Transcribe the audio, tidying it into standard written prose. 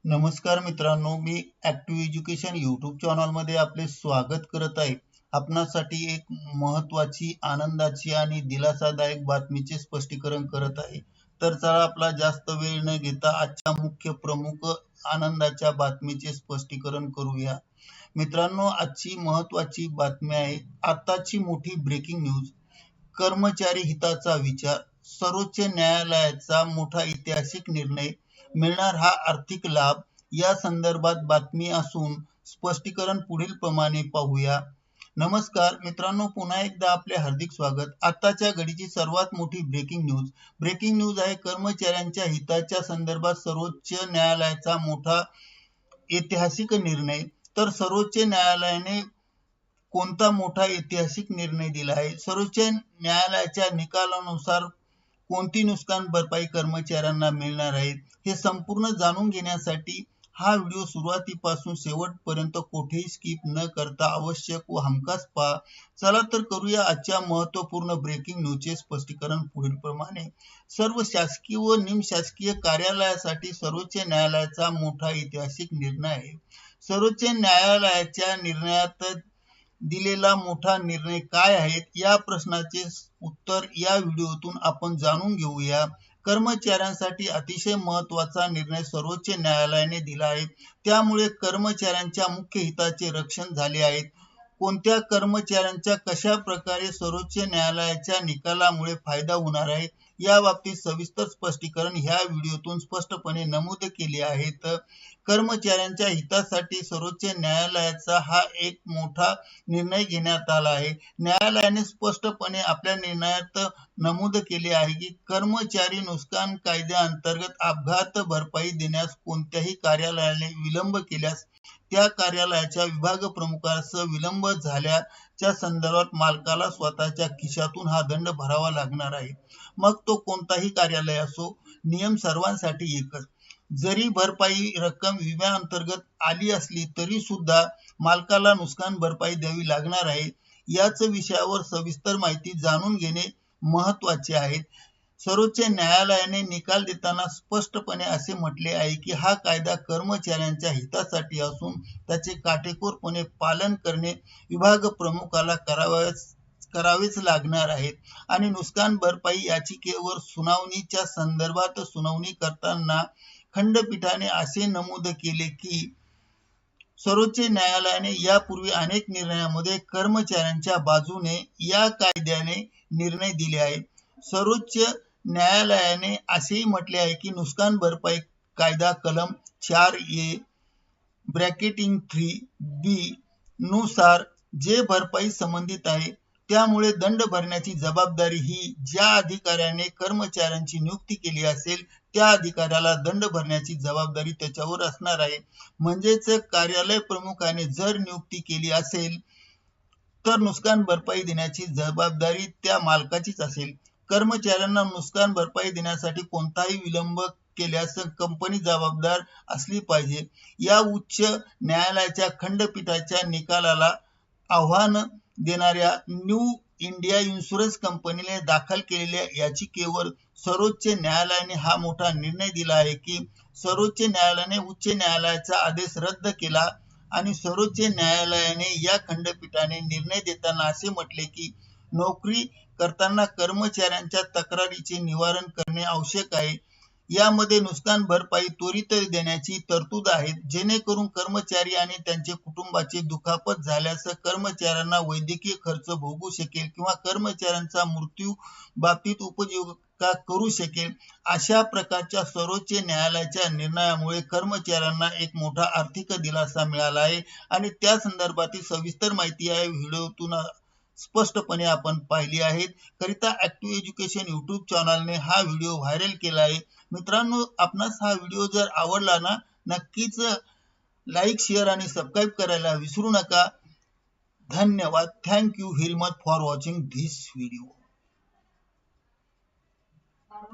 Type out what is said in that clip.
नमस्कार मित्रांनो, मी active education YouTube चॅनलमध्ये आपले स्वागत करत आहे. आपणासाठी एक महत्त्वाची, आनंदाची आणि दिलासादायक बातमीचे स्पष्टीकरण करत आहे. तर चला आपला जास्त वेळ न घेता आजच्या मुख्य प्रमुख आनंदाच्या बातमीचे स्पष्टीकरण करूया. मित्रांनो, आजची महत्त्वाची बातमी आहे. आताची मोठी ब्रेकिंग न्यूज. कर्मचारी हिताचा विचार. सर्वोच्च न्यायालयाचा मोठा ऐतिहासिक निर्णय. मिळणार हा आर्थिक लाभ. या संदर्भात बातमी असून स्पष्टीकरण पुढील प्रमाणे पाहूया. नमस्कार मित्रांनो, पुन्हा एकदा आपले हार्दिक स्वागत. आताच्या घडीची सर्वात मोठी ब्रेकिंग न्यूज आहे. कर्मचाऱ्यांच्या हिताच्या संदर्भात सर्वोच्च न्यायालयाचा मोठा ऐतिहासिक निर्णय. तर सर्वोच्च न्यायालयाने कोणता मोठा ऐतिहासिक निर्णय दिला आहे? सर्वोच्च न्यायालयाच्या निकालानुसार कोणती नुकसान भरपाई कर्मचाऱ्यांना मिळणार आहे, हे संपूर्ण जाणून घेण्यासाठी हा व्हिडिओ सुरुवातीपासून शेवटपर्यंत कोठेही स्किप न करता आवश्यक व हमखास पहा. चला तर करूया आजच्या महत्त्वपूर्ण ब्रेकिंग न्यूजचे स्पष्टीकरण पुढील प्रमाणे. सर्व शासकीय व निमशासकीय कार्यालयासाठी सर्वोच्च न्यायालयाचा मोठा ऐतिहासिक निर्णय आहे. सर्वोच्च न्यायालयाच्या निर्णयात दिलेला मोठा निर्णय काय आहेत, या प्रश्नाचे उत्तर या व्हिडिओतून आपण जाणून घेऊया. कर्मचाऱ्यांसाठी अतिशय महत्त्वाचा निर्णय सर्वोच्च न्यायालयाने दिला आहे. त्यामुळे कर्मचाऱ्यांच्या मुख्य हिताचे रक्षण झाले आहे. कोणत्या कर्मचाऱ्यांचा कशा प्रकारे सर्वोच्च न्यायालयाच्या निकालामुळे फायदा होणार आहे, या बाबतीत सविस्तर स्पष्टीकरण ह्या व्हिडिओतून स्पष्टपणे नमूद केले आहेत. कर्मचाऱ्यांच्या हितासाठी सर्वोच्च न्यायालयाचा हा एक मोठा निर्णय घेण्यात आला आहे. न्यायालयाने स्पष्टपणे आपल्या निर्णयात नमूद केले आहे की कर्मचारी नुकसान कायद्याअंतर्गत अपघात भरपाई देण्यास कोणत्याही कार्यालयाने विलंब केल्यास त्या कार्यालयाच्या विभाग प्रमुखास विलंब झाल्याच्या संदर्भात मालकाला स्वतःच्या खिशातून हा दंड भरावा लागणार आहे. मग तो कोणताही कार्यालय असो, नियम सर्वांसाठी एकच. जरी भरपाई रक्कम विम्याअंतर्गत आली असली तरी सुद्धा मालकाला नुकसान भरपाई द्यावी लागणार आहे. याच विषयावर सविस्तर माहिती जाणून घेणे महत्त्वाचे आहे. सर्वोच्च न्यायालयाने निकाल देताना स्पष्टपणे असे म्हटले आहे की हा कायदा कर्मचाऱ्यांच्या हितासाठी असून त्याचे काटेकोरपणे पालन करणे विभाग प्रमुखाला करावेच लागणार आहे. आणि नुकसान भरपाई याचिकेवर सुनावणीच्या संदर्भात सुनावणी करताना खंडपीठाने असे नमूद केले की सर्वोच्च न्यायालयाने यापूर्वी अनेक निर्णयामध्ये कर्मचाऱ्यांच्या बाजूने या कायद्याने निर्णय दिले आहेत. सर्वोच्च न्यायालयाने असेही म्हटले आहे की नुकसान भरपाई कायदा कलम 4A ब्रॅकेटिंग 3B नुसार जे भरपाई संबंधित आहे, त्यामुळे दंड भरण्याची जबाबदारी ही ज्या अधिकाऱ्याने कर्मचाऱ्यांची नियुक्ती केली असेल त्या अधिकाऱ्याला दंड भरण्याची जबाबदारी त्याच्यावर असणार आहे. म्हणजेच कार्यालय प्रमुखाने जर नियुक्ती केली असेल तर नुकसान भरपाई देण्याची जबाबदारी त्या मालकाचीच असेल. कर्मचाऱ्यांना नुकसान भरपाई देण्यासाठी कोणताही विलंब केल्यास कंपनी जबाबदार असली पाहिजे. या उच्च न्यायालयाच्या खंडपीठाच्या निकालाला आव्हान देणाऱ्या न्यू इंडिया इन्शुरन्स कंपनीने दाखल केलेल्या याचिकेवर सर्वोच्च न्यायालयाने हा मोठा निर्णय दिला आहे की सर्वोच्च न्यायालयाने उच्च न्यायालयाचा आदेश रद्द केला आणि सर्वोच्च न्यायालयाने या खंडपीठाने निर्णय देताना असे म्हटले की नोकरी करताना कर्मचाऱ्यांच्या तक्रारीचे निवारण करणे आवश्यक आहे. यामध्ये नुकसान भरपाई त्वरित देण्याची तरतूद आहे, जेणेकरून कर्मचारी आणि त्यांच्या कुटुंबाचे दुखापत झाल्यास कर्मचाऱ्यांना वैद्यकीय खर्च भोगू शकेल किंवा कर्मचाऱ्यांचा मृत्यू बाबतीत उपजीविका करू शकेल. अशा प्रकारच्या सर्वोच्च न्यायालयाच्या निर्णयामुळे कर्मचाऱ्यांना एक मोठा आर्थिक दिलासा मिळाला आहे आणि त्या संदर्भातील सविस्तर माहिती या व्हिडिओतून स्पष्टपणे आपण पाहिली आहे. करिता ॲक्टिव्ह एज्युकेशन यूट्यूब चॅनलने हा व्हिडिओ व्हायरल केला आहे. मित्रांनो, आपणास हा व्हिडिओ जर आवडला ना, नक्कीच लाईक, शेअर आणि सबस्क्राईब करायला विसरू नका. धन्यवाद. Thank you very much for watching this video.